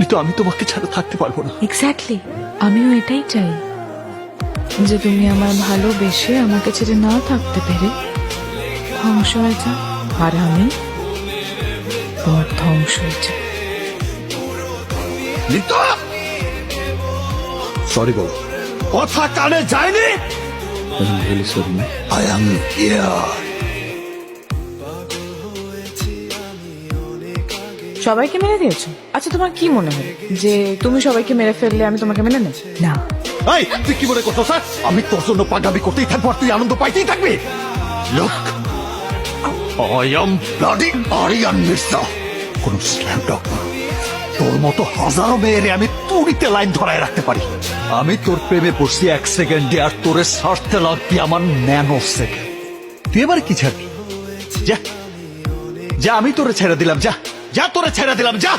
ঋতু আমি তোমাকে ছাড়া থাকতে পারবো না। এক্স্যাক্টলি, আমিও এটাই চাই যে তুমি আমার ভালোবেসে আমাকে ছেড়ে না থাকতে পেরে ধ্বংস হয়ে যাও, আর আমি তোমার ধ্বংস হয়ে যাই। ঋতু সরি বল, কথা কানে যায়নি। I am here. সবাইকে মেরে দিয়েছো? আচ্ছা, তোমার কি মনে হয় যে তুমি সবাইকে মেরে ফেললে আমি তোমাকে মেনে নেব? না। এই তুই কি মনে করছো স্যার আমি তোর জন্য পাগামি করতেই থাকবো আর তুই আনন্দ পাইতেই থাকবি? Look, I am bloody Aryan Mirza, কোন স্ল্যাম ডগ। তোর মতো হাজারো মেয়েরে আমি তুড়িতে লাইন ধরায় রাখতে পারি। আমি তোর প্রেমে পড়ছি 1 সেকেন্ডে, আর তোরে ছাড়তে লাগবি আমার ন্যানো সেকেন্ড। তুই এবার কি ছাড়বি? যা যা, আমি তোরে ছেড়ে দিলাম, যা যা, তোরে ছেড়ে দিলাম, যা।